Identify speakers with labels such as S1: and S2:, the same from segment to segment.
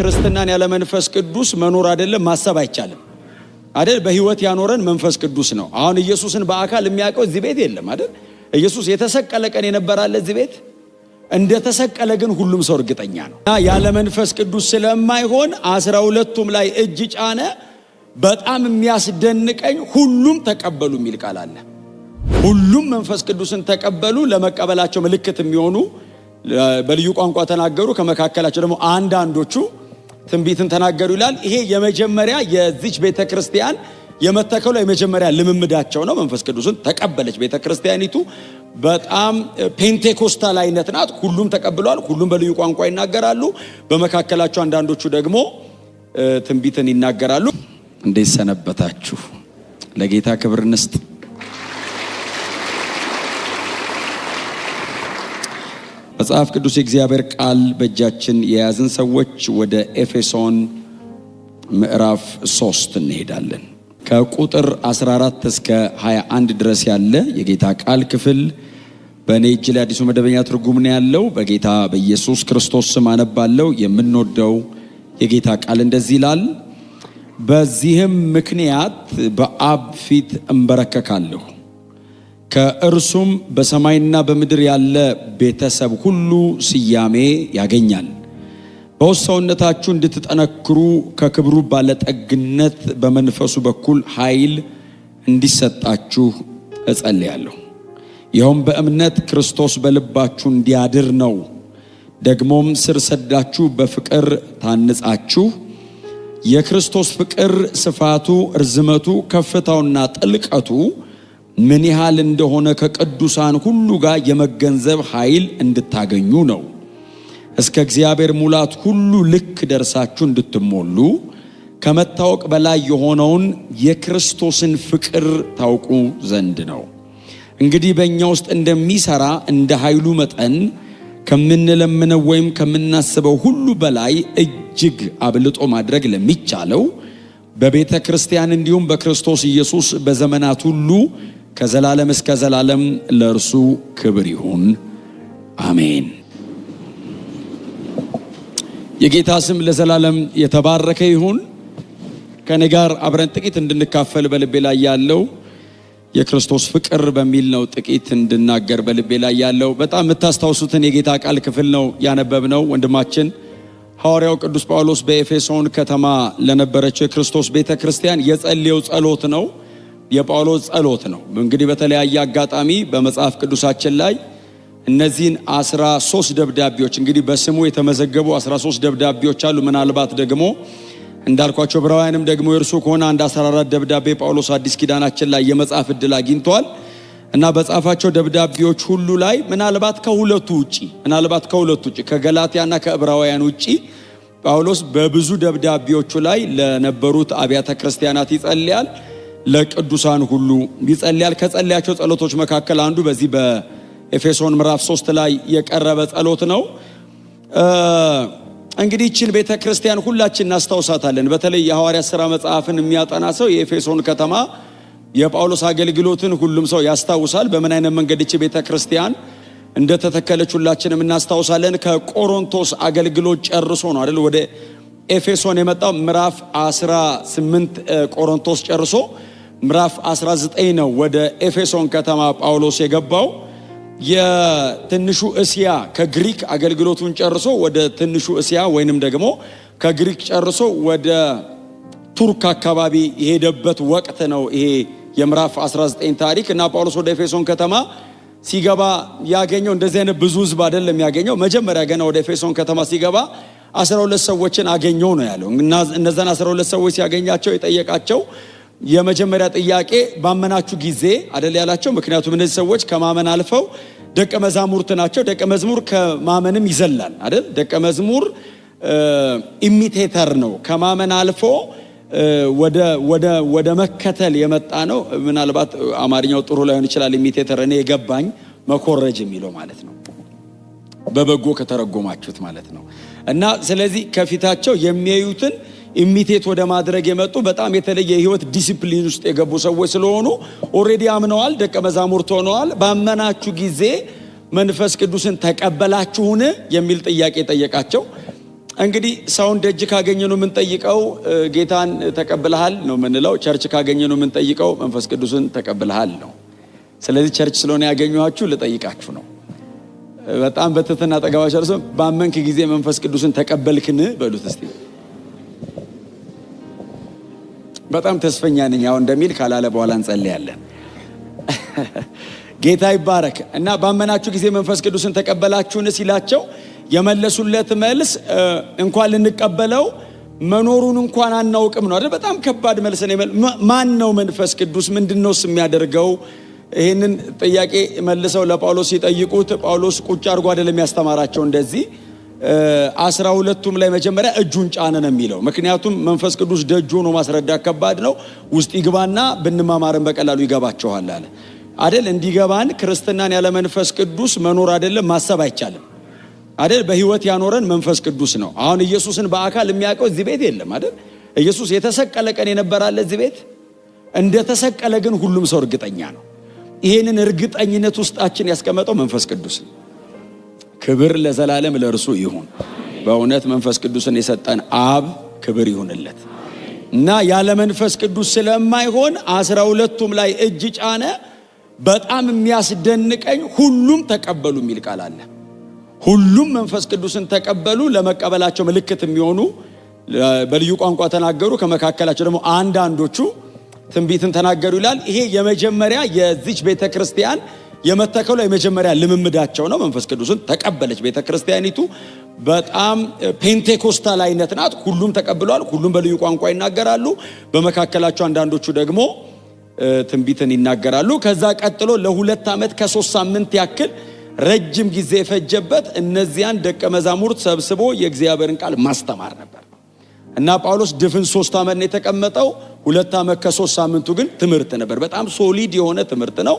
S1: ክርስትናን ያለ መንፈስ ቅዱስ መኖር አይደለም ማሰብ አይቻልም አይደል? በህይወት ያኖረን መንፈስ ቅዱስ ነው። አሁን ኢየሱስን በአካል የሚያውቀው እዚህ ቤት የለም አይደል? ኢየሱስ የተሰቀለ ቀን የነበራለ እዚህ ቤት እንደተሰቀለ ግን ሁሉም ሰው እርግጠኛ ነው። ያለ መንፈስ ቅዱስ ስለማይሆን 12ቱም ላይ እጅ ጫነ። በጣም የሚያስደንቀኝ ሁሉም ተቀበሉ የሚል ቃል አለ። ሁሉም መንፈስ ቅዱስን ተቀበሉ። ለመቀበላቸው ምልክት የሚሆኑ በልዩ ቋንቋ ተናገሩ፣ ከመካከላቸው ደግሞ አንዳንዶቹ ትንቢትን ተናገሩ ይላል። ይሄ የመጀመሪያ የዚች ቤተክርስቲያን የመተከሉ የመጀመሪያ ልምምዳቸው ነው። መንፈስ ቅዱስን ተቀበለች ቤተክርስቲያኒቱ። በጣም ፔንቴኮስታል አይነት ናት። ሁሉም ተቀብለዋል። ሁሉም በልዩ ቋንቋ ይናገራሉ። በመካከላቸው አንዳንዶቹ ደግሞ ትንቢትን ይናገራሉ። እንዴት ሰነበታችሁ? ለጌታ ክብር እንስጥ። መጽሐፍ ቅዱስ የእግዚአብሔር ቃል በእጃችን የያዝን ሰዎች ወደ ኤፌሶን ምዕራፍ 3 እንሄዳለን። ከቁጥር 14 እስከ 21 ድረስ ያለ የጌታ ቃል ክፍል በእኔ እጅ ላይ አዲሱ መደበኛ ትርጉም ነው ያለው። በጌታ በኢየሱስ ክርስቶስ ስም አነባለሁ። የምንወደው የጌታ ቃል እንደዚህ ይላል። በዚህም ምክንያት በአብ ፊት እንበረከካለሁ፣ ከእርሱም በሰማይና በምድር ያለ ቤተሰብ ሁሉ ስያሜ ያገኛል። በውስጥ ሰውነታችሁ እንድትጠነክሩ ከክብሩ ባለጠግነት በመንፈሱ በኩል ኃይል እንዲሰጣችሁ እጸልያለሁ። ይኸውም በእምነት ክርስቶስ በልባችሁ እንዲያድር ነው። ደግሞም ስር ሰዳችሁ በፍቅር ታንጻችሁ የክርስቶስ ፍቅር ስፋቱ፣ ርዝመቱ፣ ከፍታውና ጥልቀቱ ምን ያህል እንደሆነ ከቅዱሳን ሁሉ ጋር የመገንዘብ ኃይል እንድታገኙ ነው። እስከ እግዚአብሔር ሙላት ሁሉ ልክ ደርሳችሁ እንድትሞሉ ከመታወቅ በላይ የሆነውን የክርስቶስን ፍቅር ታውቁ ዘንድ ነው። እንግዲህ በእኛ ውስጥ እንደሚሰራ እንደ ኃይሉ መጠን ከምንለምነው ወይም ከምናስበው ሁሉ በላይ እጅግ አብልጦ ማድረግ ለሚቻለው በቤተ ክርስቲያን እንዲሁም በክርስቶስ ኢየሱስ በዘመናት ሁሉ ከዘላለም እስከ ዘላለም ለእርሱ ክብር ይሁን፣ አሜን። የጌታ ስም ለዘላለም የተባረከ ይሁን። ከኔ ጋር አብረን ጥቂት እንድንካፈል በልቤ ላይ ያለው የክርስቶስ ፍቅር በሚል ነው። ጥቂት እንድናገር በልቤ ላይ ያለው በጣም የምታስታውሱትን የጌታ ቃል ክፍል ነው ያነበብነው። ወንድማችን ሐዋርያው ቅዱስ ጳውሎስ በኤፌሶን ከተማ ለነበረችው የክርስቶስ ቤተክርስቲያን የጸለየው ጸሎት ነው። የጳውሎስ ጸሎት ነው። እንግዲህ በተለያየ አጋጣሚ በመጽሐፍ ቅዱሳችን ላይ እነዚህን 13 ደብዳቤዎች እንግዲህ በስሙ የተመዘገቡ 13 ደብዳቤዎች አሉ። ምናልባት ደግሞ እንዳልኳቸው ዕብራውያንም ደግሞ የእርሱ ከሆነ አንድ 14 ደብዳቤ ጳውሎስ አዲስ ኪዳናችን ላይ የመጻፍ ዕድል አግኝቷል እና በጻፋቸው ደብዳቤዎች ሁሉ ላይ ምናልባት ከሁለቱ ውጪ ከገላትያና ከዕብራውያን ውጪ ጳውሎስ በብዙ ደብዳቤዎቹ ላይ ለነበሩት አብያተ ክርስቲያናት ይጸልያል፣ ለቅዱሳን ሁሉ ይጸልያል። ከጸለያቸው ጸሎቶች መካከል አንዱ በዚህ በኤፌሶን ምዕራፍ 3 ላይ የቀረበ ጸሎት ነው። እንግዲህ ይህችን ቤተ ክርስቲያን ሁላችን እናስታውሳታለን። በተለይ የሐዋርያት ሥራ መጽሐፍን የሚያጠና ሰው የኤፌሶን ከተማ የጳውሎስ አገልግሎትን ሁሉም ሰው ያስታውሳል። በምን አይነት መንገድ ይህች ቤተ ክርስቲያን እንደተተከለች ሁላችንም እናስታውሳለን። ከቆሮንቶስ አገልግሎት ጨርሶ ነው አይደል ወደ ኤፌሶን የመጣው። ምዕራፍ 18 ቆሮንቶስ ጨርሶ ምዕራፍ 19 ነው ወደ ኤፌሶን ከተማ ጳውሎስ የገባው። የትንሹ እስያ ከግሪክ አገልግሎቱን ጨርሶ ወደ ትንሹ እስያ ወይንም ደግሞ ከግሪክ ጨርሶ ወደ ቱርክ አካባቢ የሄደበት ወቅት ነው ይሄ የምዕራፍ 19 ታሪክ። እና ጳውሎስ ወደ ኤፌሶን ከተማ ሲገባ ያገኘው እንደዚህ አይነት ብዙ ሕዝብ አይደለም ያገኘው። መጀመሪያ ገና ወደ ኤፌሶን ከተማ ሲገባ 12 ሰዎችን አገኘው ነው ያለው። እና እነዛን 12 ሰዎች ሲያገኛቸው የጠየቃቸው የመጀመሪያ ጥያቄ ባመናችሁ ጊዜ አይደል ያላቸው። ምክንያቱም እነዚህ ሰዎች ከማመን አልፈው ደቀ መዛሙርት ናቸው። ደቀ መዝሙር ከማመንም ይዘላል አይደል? ደቀ መዝሙር ኢሚቴተር ነው። ከማመን አልፎ ወደ መከተል የመጣ ነው። ምናልባት አማርኛው ጥሩ ላይሆን ይችላል። ኢሚቴተር እኔ የገባኝ መኮረጅ የሚለው ማለት ነው፣ በበጎ ከተረጎማችሁት ማለት ነው። እና ስለዚህ ከፊታቸው የሚያዩትን ኢሚቴት ወደ ማድረግ የመጡ በጣም የተለየ ህይወት ዲሲፕሊን ውስጥ የገቡ ሰዎች ስለሆኑ ኦሬዲ አምነዋል፣ ደቀ መዛሙርት ሆነዋል። ባመናችሁ ጊዜ መንፈስ ቅዱስን ተቀበላችሁን የሚል ጥያቄ ጠየቃቸው። እንግዲህ ሰውን ደጅ ካገኘነው ምን ጠይቀው ጌታን ተቀብለሃል ነው ምንለው። ቸርች ካገኘነው ምን ጠይቀው መንፈስ ቅዱስን ተቀብለሃል ነው። ስለዚህ ቸርች ስለሆነ ያገኘኋችሁ ልጠይቃችሁ ነው። በጣም በትህትና ጠጋባችሁ አርሶ ባመንክ ጊዜ መንፈስ ቅዱስን ተቀበልክን በሉት እስቲ። በጣም ተስፈኛ ነኝ አሁን እንደሚል ካላለ በኋላ እንጸልያለን። ጌታ ይባረክ። እና ባመናችሁ ጊዜ መንፈስ ቅዱስን ተቀበላችሁን ሲላቸው የመለሱለት መልስ እንኳን ልንቀበለው መኖሩን እንኳን አናውቅም ነው አይደል? በጣም ከባድ መልስ ነው። ማን ነው መንፈስ ቅዱስ? ምንድነውስ የሚያደርገው? ይሄንን ጥያቄ መልሰው ለጳውሎስ ሲጠይቁት ጳውሎስ ቁጭ አድርጎ አይደለም ያስተማራቸው። እንደዚህ 12ቱም ላይ መጀመሪያ እጁን ጫነ ነው የሚለው። ምክንያቱም መንፈስ ቅዱስ ደጅ ሆኖ ማስረዳት ከባድ ነው። ውስጥ ይግባና ብንማማርን በቀላሉ ይገባቸዋል አለ አይደል? እንዲገባን ክርስትናን ያለ መንፈስ ቅዱስ መኖር አይደለም ማሰብ አይቻልም አይደል? በህይወት ያኖረን መንፈስ ቅዱስ ነው። አሁን ኢየሱስን በአካል የሚያውቀው እዚህ ቤት የለም አይደል? ኢየሱስ የተሰቀለ ቀን የነበራለ እዚህ ቤት እንደተሰቀለ ግን ሁሉም ሰው እርግጠኛ ነው። ይሄንን እርግጠኝነት ውስጣችን ያስቀመጠው መንፈስ ቅዱስ ነው። ክብር ለዘላለም ለእርሱ ይሁን። በእውነት መንፈስ ቅዱስን የሰጠን አብ ክብር ይሁንለት እና ያለ መንፈስ ቅዱስ ስለማይሆን 12ቱም ላይ እጅ ጫነ። በጣም የሚያስደንቀኝ ሁሉም ተቀበሉ የሚል ቃል አለ። ሁሉም መንፈስ ቅዱስን ተቀበሉ። ለመቀበላቸው ምልክት የሚሆኑ በልዩ ቋንቋ ተናገሩ። ከመካከላቸው ደግሞ አንዳንዶቹ ትንቢትን ተናገሩ ይላል። ይሄ የመጀመሪያ የዚች ቤተክርስቲያን የመተከሉ የመጀመሪያ ልምምዳቸው ነው። መንፈስ ቅዱስን ተቀበለች ቤተክርስቲያኒቱ። በጣም ፔንቴኮስታል አይነት ናት። ሁሉም ተቀብለዋል። ሁሉም በልዩ ቋንቋ ይናገራሉ። በመካከላቸው አንዳንዶቹ ደግሞ ትንቢትን ይናገራሉ። ከዛ ቀጥሎ ለ2 ዓመት ከ3 ሳምንት ያክል ረጅም ጊዜ የፈጀበት እነዚያን ደቀ መዛሙርት ሰብስቦ የእግዚአብሔርን ቃል ማስተማር ነበር እና ጳውሎስ ድፍን 3 ዓመት ነው የተቀመጠው። 2 ዓመት ከ3 ሳምንቱ ግን ትምህርት ነበር። በጣም ሶሊድ የሆነ ትምህርት ነው።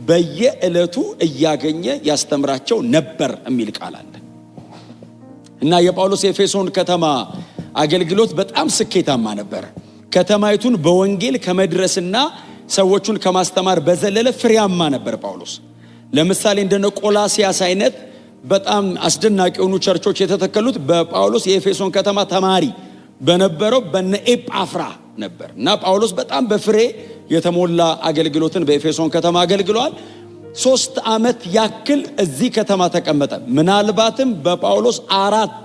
S1: በየዕለቱ እያገኘ ያስተምራቸው ነበር የሚል ቃል አለ እና የጳውሎስ የኤፌሶን ከተማ አገልግሎት በጣም ስኬታማ ነበር። ከተማይቱን በወንጌል ከመድረስና ሰዎቹን ከማስተማር በዘለለ ፍሬያማ ነበር ጳውሎስ። ለምሳሌ እንደነ ቆላሲያስ አይነት በጣም አስደናቂ የሆኑ ቸርቾች የተተከሉት በጳውሎስ የኤፌሶን ከተማ ተማሪ በነበረው በነ ኤጳፍራ ነበር እና ጳውሎስ በጣም በፍሬ የተሞላ አገልግሎትን በኤፌሶን ከተማ አገልግሏል። 3 ዓመት ያክል እዚህ ከተማ ተቀመጠ። ምናልባትም በጳውሎስ 4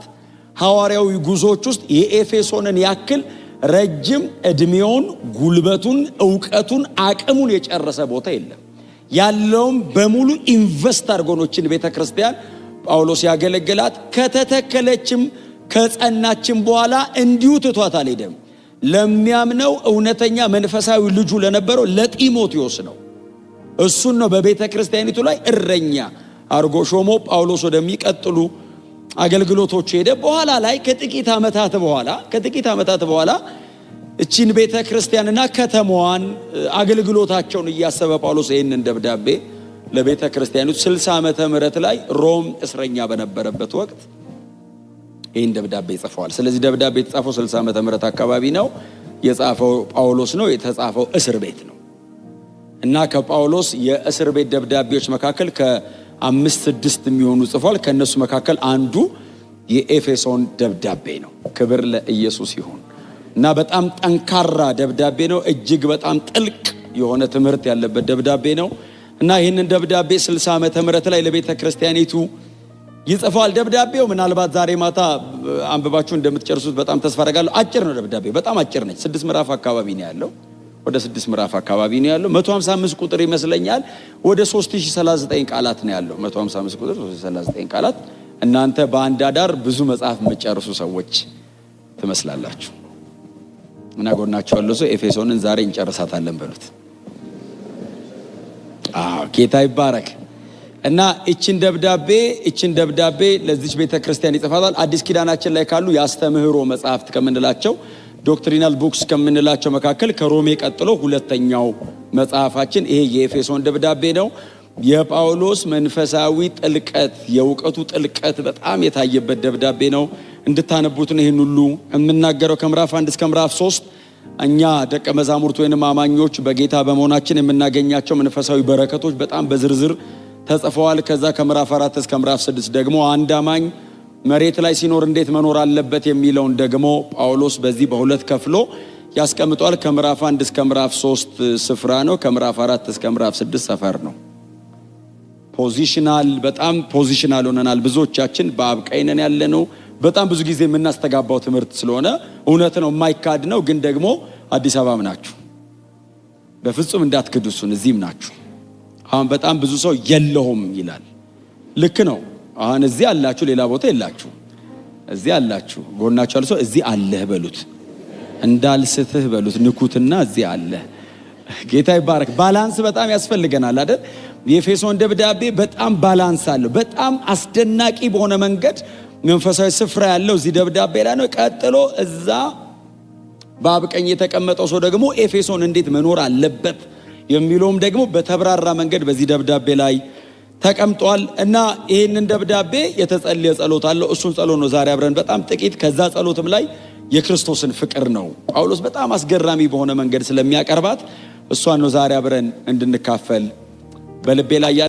S1: ሐዋርያዊ ጉዞዎች ውስጥ የኤፌሶንን ያክል ረጅም እድሜውን፣ ጉልበቱን፣ ዕውቀቱን፣ አቅሙን የጨረሰ ቦታ የለም። ያለውም በሙሉ ኢንቨስት አድርጎኖችን ቤተክርስቲያን ጳውሎስ ያገለግላት። ከተተከለችም ከጸናችም በኋላ እንዲሁ ትቷት አልሄደም። ለሚያምነው እውነተኛ መንፈሳዊ ልጁ ለነበረው ለጢሞቴዎስ ነው። እሱን ነው በቤተክርስቲያኒቱ ላይ እረኛ አርጎ ሾሞ ጳውሎስ ወደሚቀጥሉ አገልግሎቶች ሄደ። በኋላ ላይ ከጥቂት ዓመታት በኋላ እቺን ቤተክርስቲያንና ከተማዋን አገልግሎታቸውን እያሰበ ጳውሎስ ይህንን ደብዳቤ ለቤተክርስቲያኒቱ 60 ዓመተ ምህረት ላይ ሮም እስረኛ በነበረበት ወቅት ይህን ደብዳቤ ጽፈዋል። ስለዚህ ደብዳቤ የተጻፈው 60 ዓመተ ምህረት አካባቢ ነው። የጻፈው ጳውሎስ ነው። የተጻፈው እስር ቤት ነው እና ከጳውሎስ የእስር ቤት ደብዳቤዎች መካከል ከ5-6 የሚሆኑ ጽፏል። ከነሱ መካከል አንዱ የኤፌሶን ደብዳቤ ነው። ክብር ለኢየሱስ ይሁን እና በጣም ጠንካራ ደብዳቤ ነው። እጅግ በጣም ጥልቅ የሆነ ትምህርት ያለበት ደብዳቤ ነው እና ይህንን ደብዳቤ 60 ዓመተ ምህረት ላይ ለቤተ ክርስቲያኒቱ ይጽፋል። ደብዳቤው ምናልባት ዛሬ ማታ አንብባችሁ እንደምትጨርሱት በጣም ተስፋ አደርጋለሁ። አጭር ነው ደብዳቤው፣ በጣም አጭር ነች። 6 ምዕራፍ አካባቢ ነው ያለው። ወደ 6 ምዕራፍ አካባቢ ነው ያለው። 155 ቁጥር ይመስለኛል። ወደ 3039 ቃላት ነው ያለው። 155 ቁጥር 3039 ቃላት። እናንተ በአንድ አዳር ብዙ መጽሐፍ የምትጨርሱ ሰዎች ትመስላላችሁ እና ጎናችሁ ያለው ሰው ኤፌሶንን ዛሬ እንጨርሳታለን በሉት። ጌታ ይባረክ። እና እቺን ደብዳቤ ለዚች ቤተክርስቲያን ይጽፋታል። አዲስ ኪዳናችን ላይ ካሉ የአስተምህሮ መጽሐፍት ከምንላቸው ዶክትሪናል ቡክስ ከምንላቸው መካከል ከሮሜ ቀጥሎ ሁለተኛው መጽሐፋችን ይሄ የኤፌሶን ደብዳቤ ነው። የጳውሎስ መንፈሳዊ ጥልቀት፣ የእውቀቱ ጥልቀት በጣም የታየበት ደብዳቤ ነው። እንድታነቡት ነው ይህን ሁሉ የምናገረው። ከምዕራፍ 1 እስከ ምዕራፍ 3 እኛ ደቀ መዛሙርት ወይንም አማኞች በጌታ በመሆናችን የምናገኛቸው መንፈሳዊ በረከቶች በጣም በዝርዝር ተጽፈዋል። ከዛ ከምዕራፍ 4 እስከ ምዕራፍ 6 ደግሞ አንድ አማኝ መሬት ላይ ሲኖር እንዴት መኖር አለበት የሚለውን ደግሞ ጳውሎስ በዚህ በሁለት ከፍሎ ያስቀምጧል። ከምዕራፍ 1 እስከ ምዕራፍ 3 ስፍራ ነው። ከምዕራፍ 4 እስከ ምዕራፍ 6 ሰፈር ነው። ፖዚሽናል በጣም ፖዚሽናል ሆነናል። ብዙዎቻችን በአብ ቀኝ ነን ያለነው። በጣም ብዙ ጊዜ የምናስተጋባው ትምህርት ስለሆነ እውነት ነው፣ የማይካድ ነው። ግን ደግሞ አዲስ አበባም ናችሁ፣ በፍጹም እንዳትክዱሱን። እዚህም ናችሁ። አሁን በጣም ብዙ ሰው የለውም ይላል። ልክ ነው። አሁን እዚህ አላችሁ፣ ሌላ ቦታ የላችሁ። እዚህ አላችሁ። ጎናችሁ ያለው ሰው እዚህ አለህ በሉት፣ እንዳልስትህ በሉት፣ ንኩትና እዚህ አለ። ጌታ ይባረክ። ባላንስ በጣም ያስፈልገናል አይደል? የኤፌሶን ደብዳቤ በጣም ባላንስ አለው። በጣም አስደናቂ በሆነ መንገድ መንፈሳዊ ስፍራ ያለው እዚህ ደብዳቤ ላይ ነው። ቀጥሎ እዛ በአብ ቀኝ የተቀመጠው ሰው ደግሞ ኤፌሶን እንዴት መኖር አለበት የሚለውም ደግሞ በተብራራ መንገድ በዚህ ደብዳቤ ላይ ተቀምጧል። እና ይህንን ደብዳቤ የተጸለየ ጸሎት አለው። እሱን ጸሎት ነው ዛሬ አብረን በጣም ጥቂት ከዛ ጸሎትም ላይ የክርስቶስን ፍቅር ነው ጳውሎስ በጣም አስገራሚ በሆነ መንገድ ስለሚያቀርባት እሷን ነው ዛሬ አብረን እንድንካፈል በልቤ ላይ